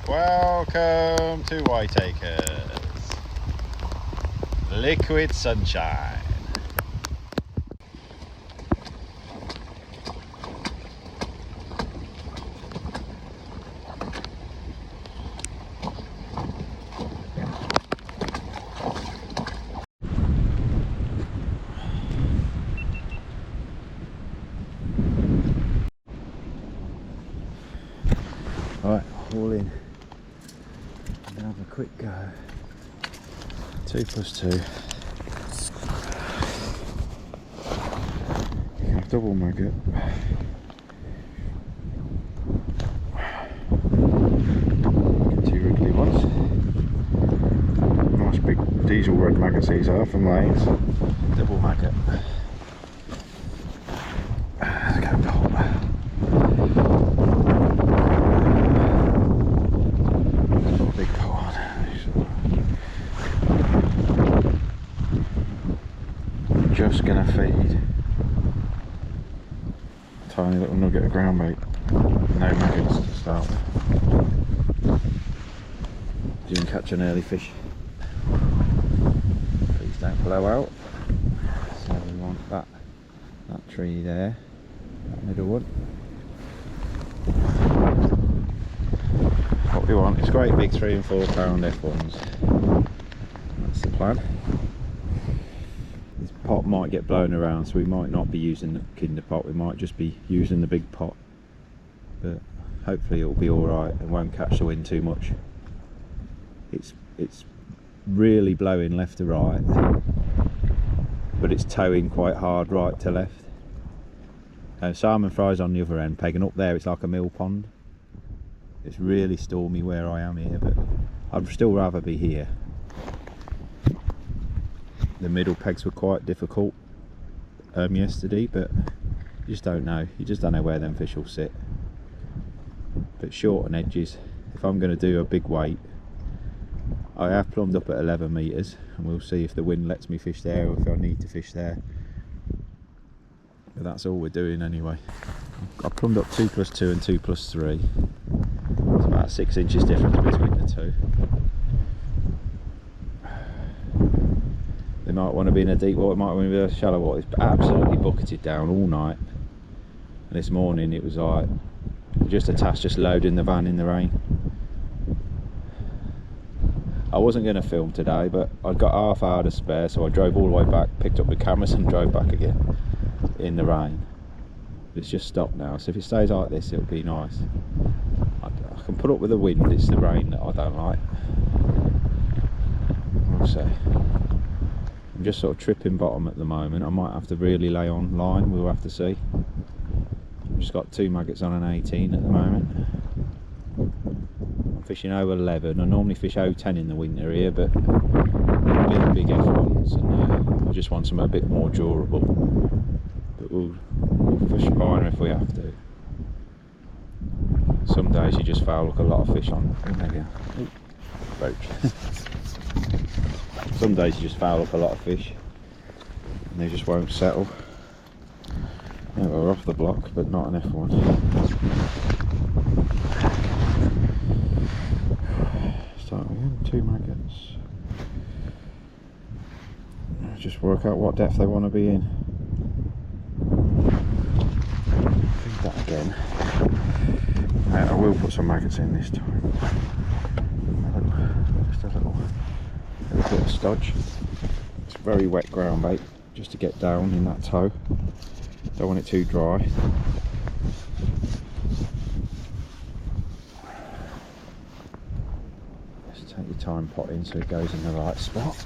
Welcome to White Acres. Liquid sunshine. Alright, all in. I'm gonna have a quick go. 2 plus 2. You can have double maggot. Get 2 wriggly ones. Nice big diesel red maggots these are from Lanes. Double maggot. Let's go pop. Just gonna feed tiny little nugget of ground bait, no maggots to start with. You can catch an early fish. Please don't blow out. So we want that tree there, that middle one. What we want is great big 3 and 4 pound F1s. That's the plan. Pot might get blown around, so we might not be using the kinder pot, we might just be using the big pot, but hopefully it'll be alright and won't catch the wind too much. It's really blowing left to right, but it's towing quite hard right to left. Salmon fries on the other end, pegging up there, it's like a mill pond. It's really stormy where I am here, but I'd still rather be here. The middle pegs were quite difficult yesterday, but you just don't know. You just don't know where them fish will sit. But short on edges, if I'm going to do a big weight, I have plumbed up at 11 metres, and we'll see if the wind lets me fish there or if I need to fish there. But that's all we're doing anyway. I plumbed up 2 plus 2 and 2 plus 3. It's about 6 inches difference between the two. They might want to be in a deep water, might want to be in a shallow water. It's absolutely bucketed down all night. And this morning it was like just a task, just loading the van in the rain. I wasn't going to film today, but I'd got half hour to spare, so I drove all the way back, picked up the cameras and drove back again in the rain. It's just stopped now, so if it stays like this it'll be nice. I can put up with the wind, it's the rain that I don't like. We'll see. I'm just sort of tripping bottom at the moment. I might have to really lay on line, we'll have to see. I've just got 2 maggots on an 18 at the moment. I'm fishing 0.11. I normally fish 0.10 in the winter here, but really big F1s, and I just want some a bit more durable. But we'll fish finer if we have to. Some days you just foul look a lot of fish on. Maybe roach. Some days you just foul up a lot of fish and they just won't settle. Yeah, we're off the block, but not an F1. Start again, 2 maggots. Just work out what depth they want to be in. Feed that again. I will put some maggots in this time. Just a little bit of stodge. It's very wet ground bait, just to get down in that toe. Don't want it too dry. Just take your time potting so it goes in the right spot.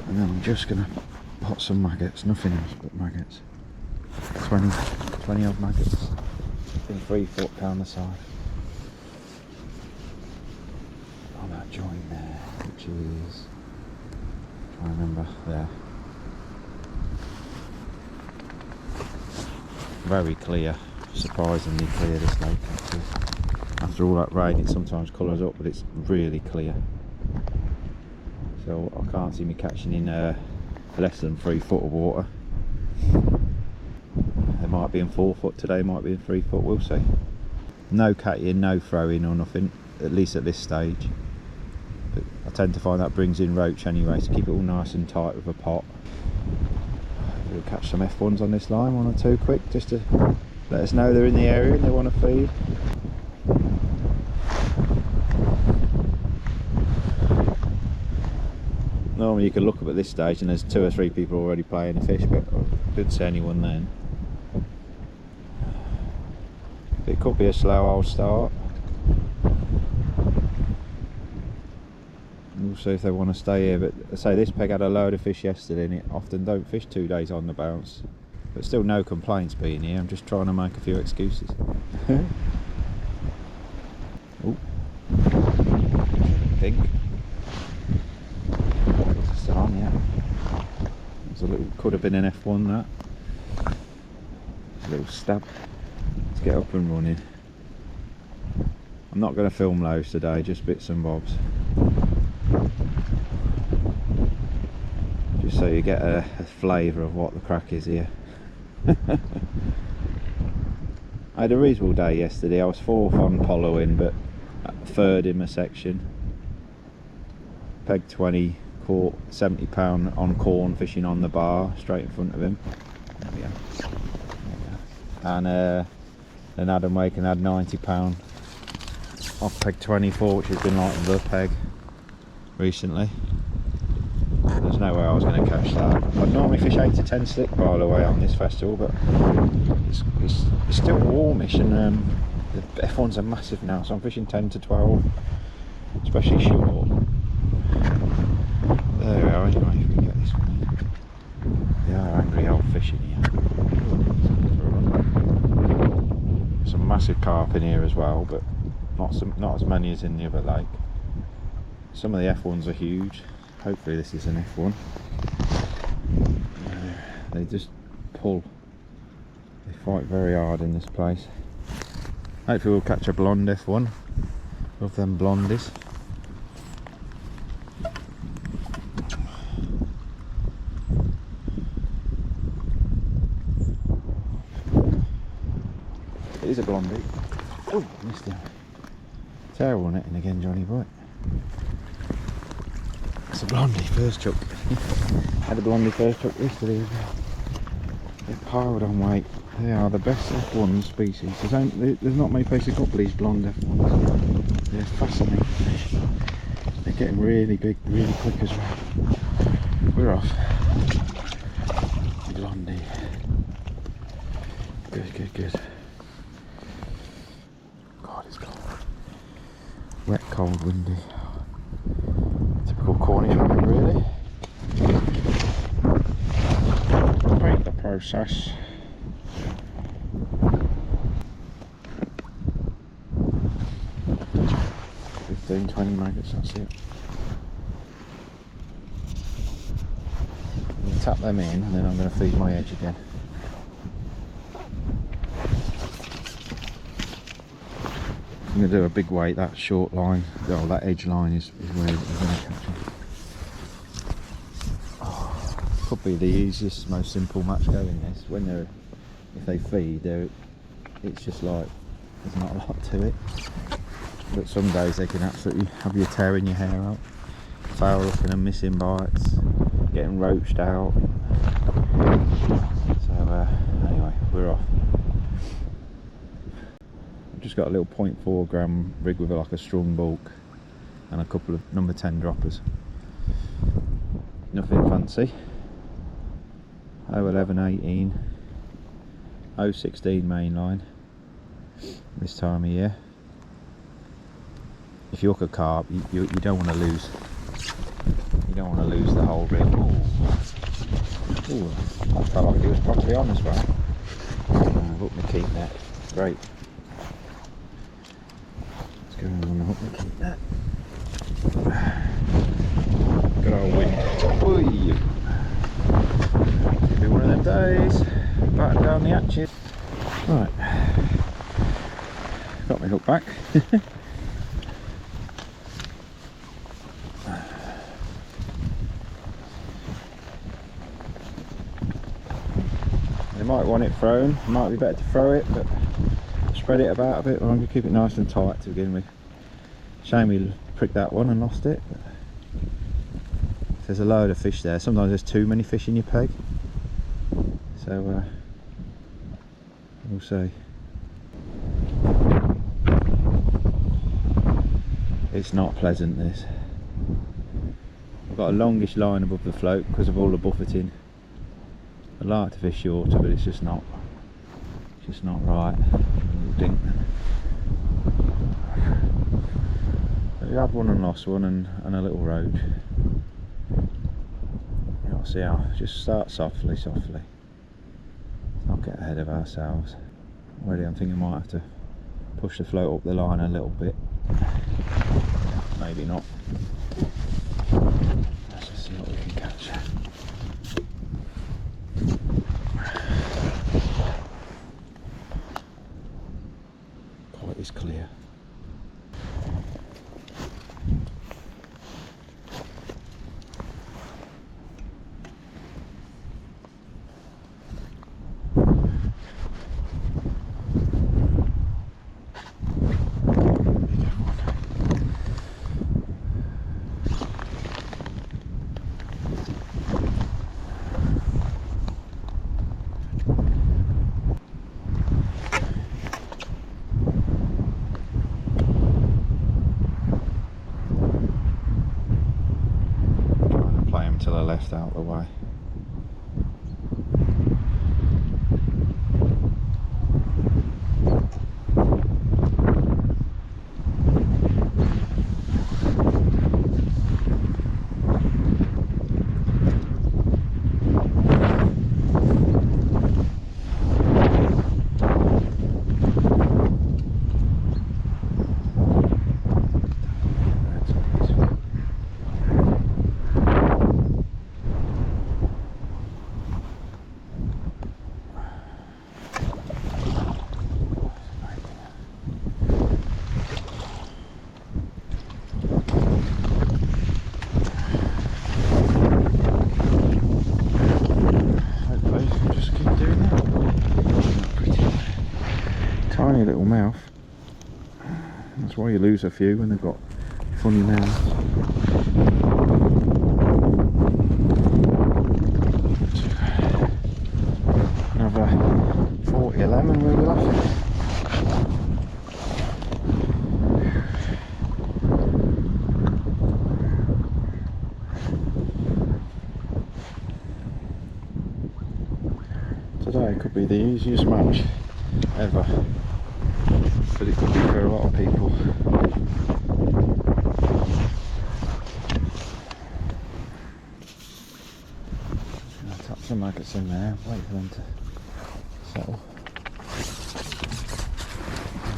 And then I'm just going to pot some maggots, nothing else but maggots. 20 odd maggots in 3 foot down the side. On that joint there, which is, I remember, there. Very clear, surprisingly clear this lake actually. After all that rain it sometimes colours up, but it's really clear. So I can't see me catching in less than 3 foot of water. They might be in 4 foot today, might be in 3 foot, we'll see. No catting, no throwing or nothing, at least at this stage. But I tend to find that brings in roach anyway, so keep it all nice and tight with a pot. We'll catch some F1s on this line, 1 or 2 quick, just to let us know they're in the area and they want to feed. Normally you can look up at this stage and there's 2 or 3 people already playing the fish, but I didn't see anyone then. It could be a slow old start. We'll see if they want to stay here, but I say this peg had a load of fish yesterday and it often don't fish 2 days on the bounce. But still no complaints being here, I'm just trying to make a few excuses. Oh, I think. It's still on, yeah. There's a little, could have been an F1 that. A little stab. Let's get up and running. I'm not going to film loads today, just bits and bobs. Just so you get a flavour of what the crack is here. I had a reasonable day yesterday. I was 4th on following, but 3rd in my section. Pegged 20, caught £70 on corn fishing on the bar straight in front of him. There we go. There we go. And then Adam Waken had £90 off peg 24, which has been like the peg recently. There's no way I was going to catch that. I normally fish 8 to 10 slick, by the way, on this festival, but it's still warmish, and the F1s are massive now, so I'm fishing 10 to 12, especially short. There we are. Anyway, if we get this one in. They are angry old fish in here. Some massive carp in here as well, but not as many as in the other lake. Some of the F1s are huge. Hopefully this is an F1. They just pull. They fight very hard in this place. Hopefully we'll catch a blonde F1. Love them blondies. It is a blondie. Oh, missed him. Terrible netting again, Johnny boy. It's a blondie first chuck. Had a blondie first chuck yesterday as well. They're piled on weight. They are the best F1 species. There's not many places got these blonde F1s. They're fascinating fish. They're getting really big, really quick as well. We're off. Blondie. Good, good, good. God, it's cold. Wet, cold, windy. Typical Cornish weather, really. Repeat the process. 15-20 maggots, that's it. I'm going to tap them in and then I'm going to feed my edge again. I'm going to do a big weight. That short line, oh, that edge line is where we're going to catch them. Oh, could be the easiest, most simple match going this. When they're, if they feed, it's just like there's not a lot to it. But some days they can absolutely have you tearing your hair out, foul looking and missing bites, getting roached out. So anyway, we're off. Just got a little 0.4 gram rig with like a strong bulk and a couple of number 10 droppers. Nothing fancy. 011 18, 016 mainline this time of year. If you hook a carp, you don't want to lose. You don't want to lose the whole rig. Ooh, that felt like it was properly on as well. Hook my keep net. Great. Let's go on the hook my keep net. Good old wind. Ooh. Be one of them days. Batten down the hatches. Right. Got my hook back. They might want it thrown, might be better to throw it, but spread it about a bit. I'm going to keep it nice and tight to begin with. Shame we pricked that one and lost it. But there's a load of fish there. Sometimes there's too many fish in your peg. So we'll see. It's not pleasant, this. I've got a longish line above the float because of all the buffeting. I'd like to fish shorter, but it's just not right. Dink. We had one and lost one, and a little roach. You'll see how, just start softly. Not get ahead of ourselves. Already I'm thinking I might have to push the float up the line a little bit. Maybe not. Let's just see what we can catch. Oh, it is clear. To the left out the way. Tiny little mouth. That's why you lose a few when they've got funny mouths. Another 40-11 we will have. Today could be the easiest match ever. But it could be for a lot of people. I'll tap some maggots in there, wait for them to settle.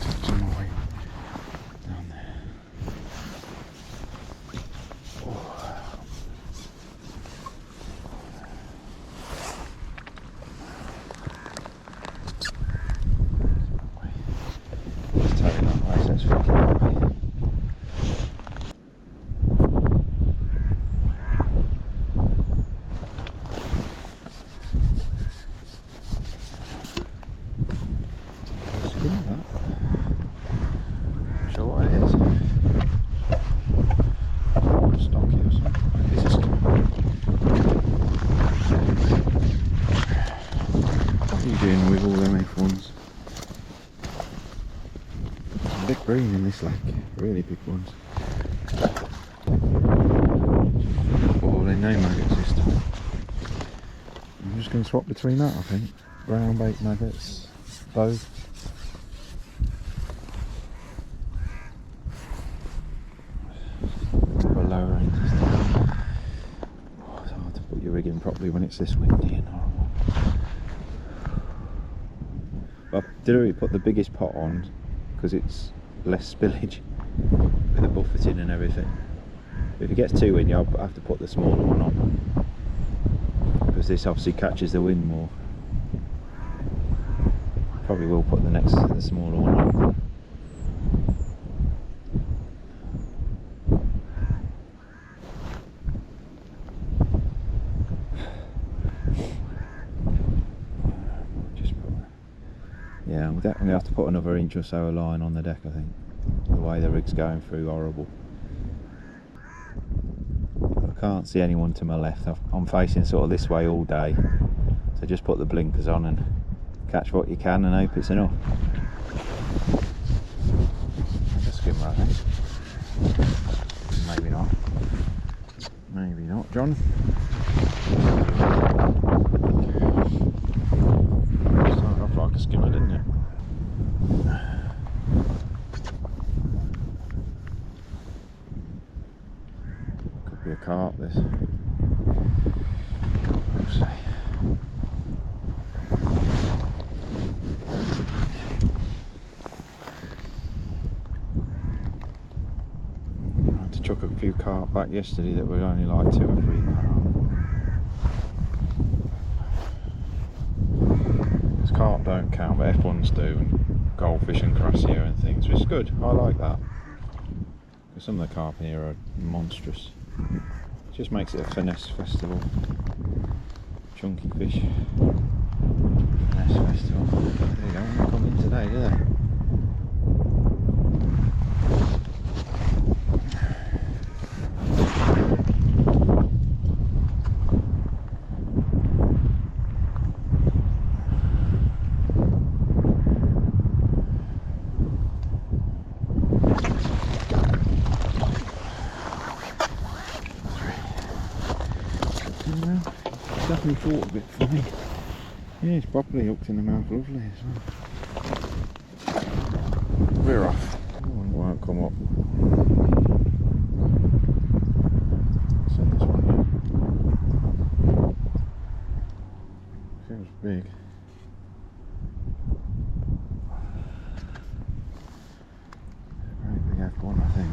Tap some more down there. With all them F1s. Some big bream in this lake, really big ones. Oh, they no maggots this time. I'm just going to swap between that, I think. Brown bait maggots, both. Lower end this time. Oh, it's hard to put your rig in properly when it's this windy and horrible. I deliberately put the biggest pot on because it's less spillage with the buffeting and everything. But if it gets too windy, I'll have to put the smaller one on because this obviously catches the wind more. Probably will put the smaller one on. Yeah, definitely have to put another inch or so of line on the deck, I think. The way the rig's going through, horrible. I can't see anyone to my left. I'm facing sort of this way all day, so just put the blinkers on and catch what you can and hope it's enough. Just skimmer, I think. Maybe not. Maybe not, John. Started off like a skimmer, didn't it? Could be a carp, this. We'll see. I had to chuck a few carp back yesterday that were only like 2 or 3 pounds. Carp don't count, but F1s do, and goldfish and crassia and things, which is good. I like that. Because some of the carp in here are monstrous. It just makes it a finesse festival. Chunky fish. Finesse festival. There you go, they come in today, do they? Definitely caught a bit funny. Yeah, it's properly hooked in the mouth, lovely as well. We're off. Oh, it won't come up. See this one here. Feels big. Very big F1, I think.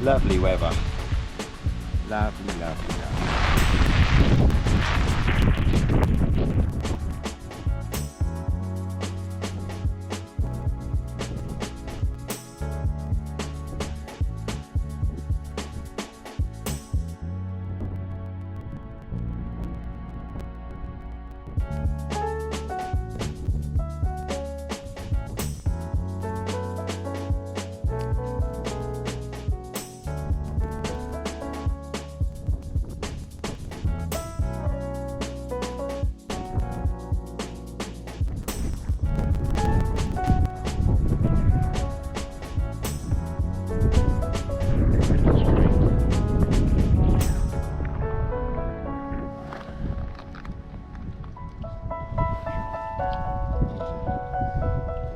Lovely weather. Lovely, lovely, lovely.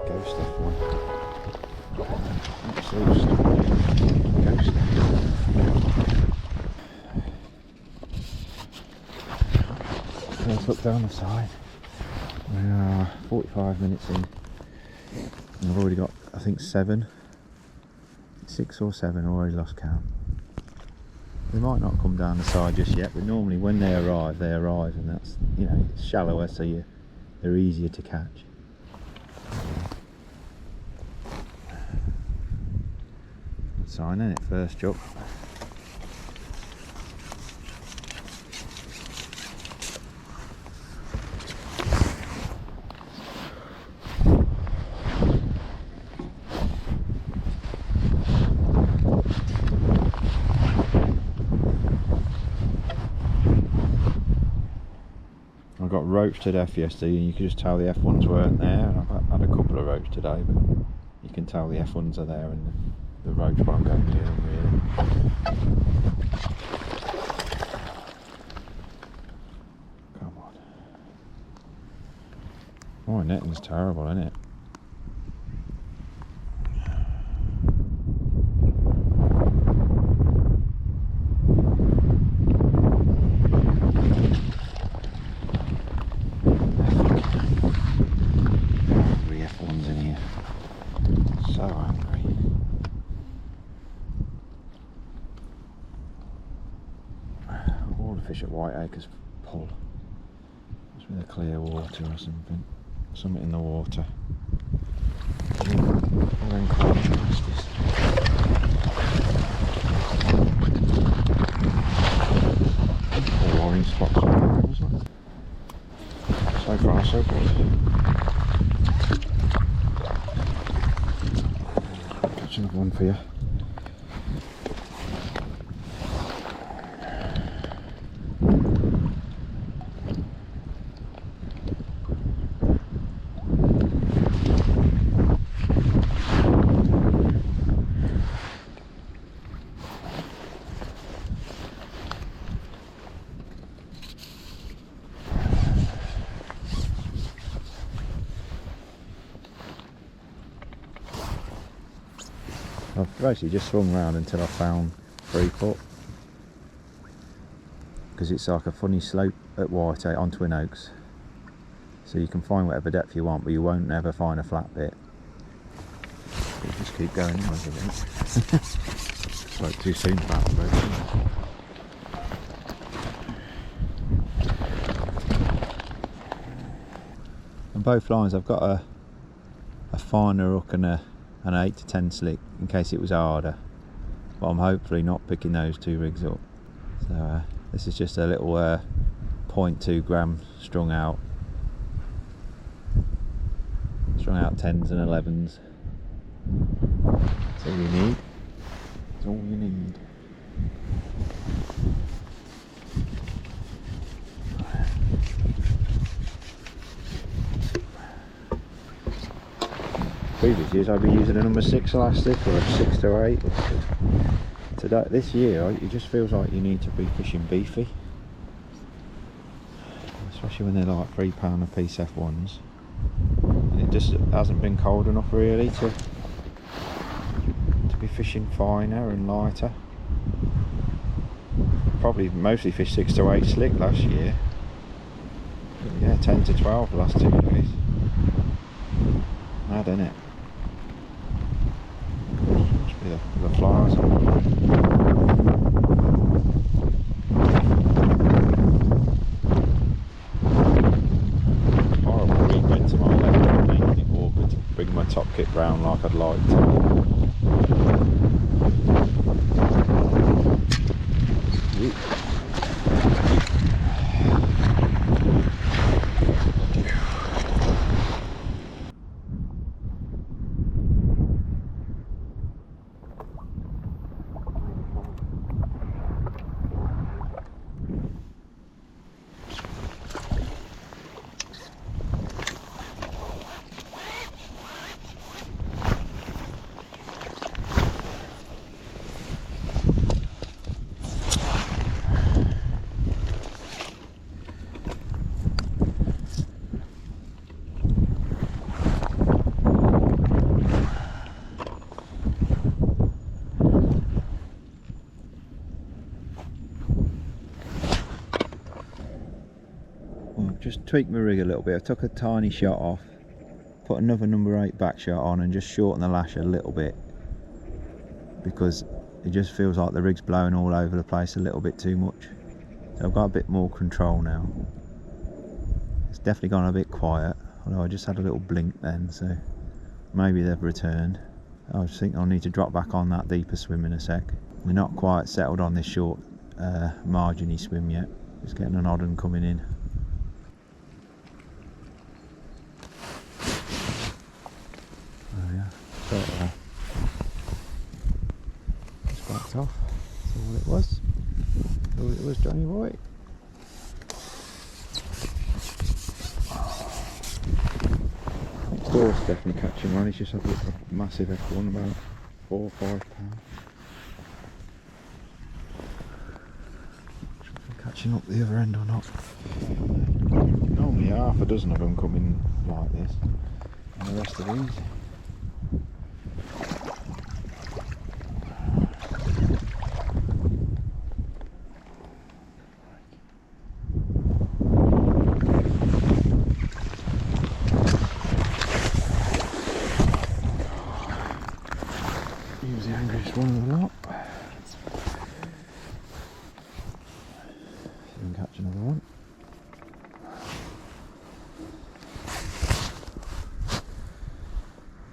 Ghost F1. Absolute ghost F1. Let's look down the side. We are 45 minutes in. And I've already got, I think, 6 or 7, already lost count. They might not come down the side just yet, but normally when they arrive, and that's, you know, it's shallower, so they're easier to catch. Good sign, isn't it? First jump. I got roached to death yesterday, and you could just tell the F1s weren't there. And I've had a couple of roach today, but you can tell the F1s are there, and the roach won't go near them really. Come on. My netting's terrible, isn't it? Fish at White Acres pull. Must be the clear water or something. Something in the water. Then contrasts. All orange spots on there, wasn't it? So far so good. Catch another one for you. I've basically just swung round until I found 3 foot, because it's like a funny slope at White on Twin Oaks, so you can find whatever depth you want, but you won't ever find a flat bit. You just keep going on, I think. Spoke too soon about the boat. On both lines I've got a finer hook and an 8 to 10 slick in case it was harder, but I'm hopefully not picking those 2 rigs up. So this is just a little 0.2 gram strung out 10s and 11s. That's all you need. That's all you need. Previous years I'd be using a number 6 elastic or a 6 to 8. Today, this year, it just feels like you need to be fishing beefy, especially when they're like £3 a piece F1s. And it just hasn't been cold enough really to be fishing finer and lighter. Probably mostly fished 6 to 8 slick last year. Yeah, 10 to 12 the last 2 days. Mad, innit? Must be the flies. Horrible reinvent to my left, making it awkward to bring my top kit round like I'd like to. tweaked my rig a little bit. I took a tiny shot off, put another number 8 back shot on and just shortened the lash a little bit, because it just feels like the rig's blowing all over the place a little bit too much. So I've got a bit more control now. It's definitely gone a bit quiet, although I just had a little blink then, so maybe they've returned. I just think I'll need to drop back on that deeper swim in a sec. We're not quite settled on this short marginy swim yet. Just getting an odd one coming in. Oh yeah, so just backed off. That's all it was. All it was, Johnny boy. Next door's definitely catching one. He's just had a massive F1, about 4 or 5 pounds. Catching up the other end or not. Normally half a dozen of them come in like this, and the rest are easy. He was the angriest one of the lot. Catch another one.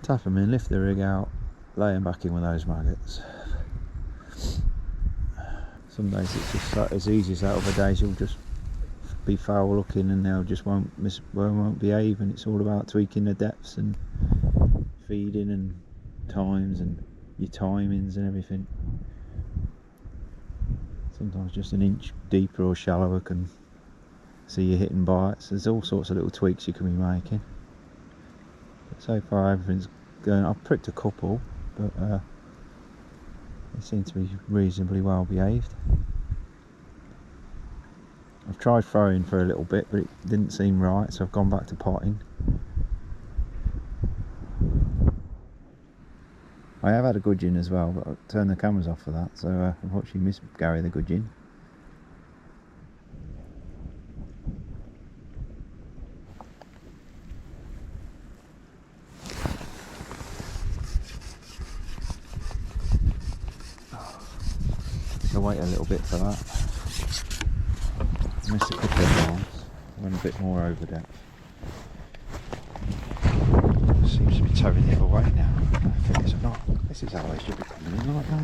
Tap them in, lift the rig out, lay them back in with those maggots. Some days it's just as easy as that. Other days you'll just be foul looking and they'll just won't behave, and it's all about tweaking the depths and feeding and times and your timings and everything. Sometimes just an inch deeper or shallower can see you hitting bites. There's all sorts of little tweaks you can be making. But so far everything's going. I've pricked a couple, but they seem to be reasonably well behaved. I've tried throwing for a little bit, but it didn't seem right, so I've gone back to potting. I have had a gudgeon as well, but I turned the cameras off for that, so unfortunately missed Gary the gudgeon. I'll wait a little bit for that. Missed a couple of times, went a bit more over depth. Seems to be towing the other way now. I don't know if it is or not. This is how they should be coming in like that.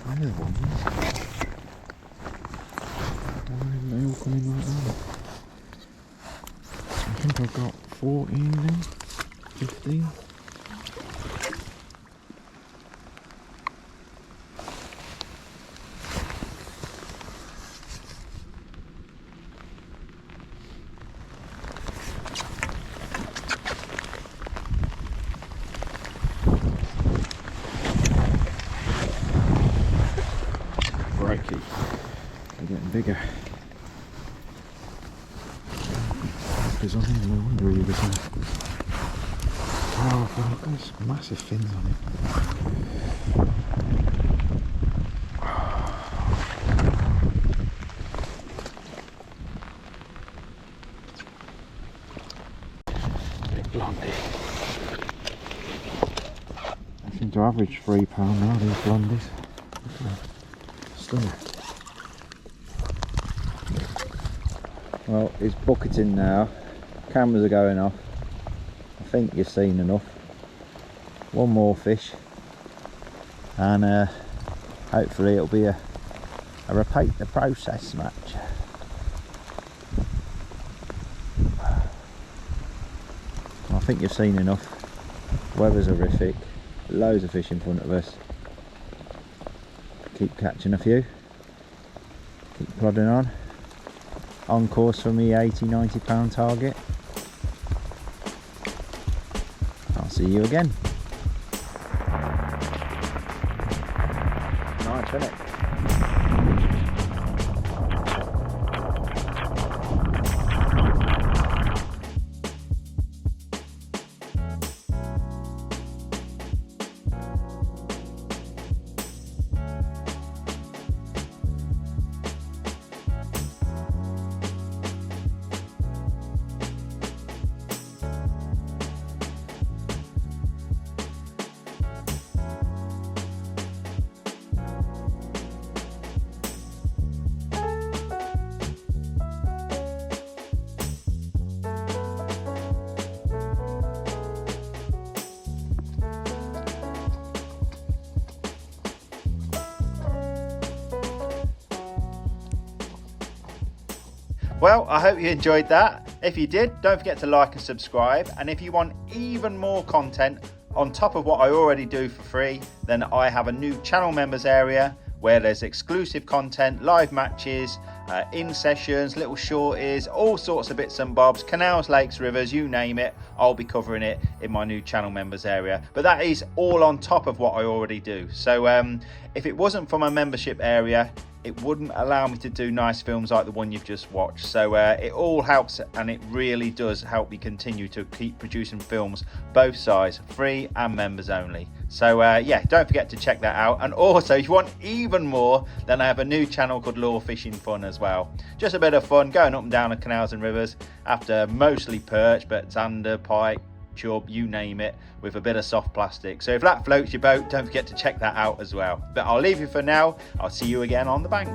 They're the ones. Why are they all coming like that? I think I've got 14 then, 15. They're getting bigger. There's on here, no wonder he was oh, there's massive fins on it. Big blondie. They seem to average £3 now, these blondies. Stunning. Well, it's bucketing now. Cameras are going off. I think you've seen enough. One more fish, and hopefully it'll be a repeat the process match. I think you've seen enough. Weather's horrific. Loads of fish in front of us. Keep catching a few. Keep plodding on course for me £80–90 target. I'll see you again. Nice, isn't it? Well, I hope you enjoyed that. If you did, don't forget to like and subscribe. And if you want even more content on top of what I already do for free, then I have a new channel members area where there's exclusive content, live matches, in sessions, little shorties, all sorts of bits and bobs, canals, lakes, rivers, you name it. I'll be covering it in my new channel members area. But that is all on top of what I already do. So if it wasn't for my membership area, it wouldn't allow me to do nice films like the one you've just watched. So it all helps, and it really does help me continue to keep producing films, both sides, free and members only. So yeah, don't forget to check that out. And also, if you want even more, then I have a new channel called Lure Fishing Fun as well. Just a bit of fun going up and down the canals and rivers after mostly perch, but zander, pike, chub, you name it, with a bit of soft plastic. So if that floats your boat, don't forget to check that out as well. But I'll leave you for now. I'll see you again on the bank.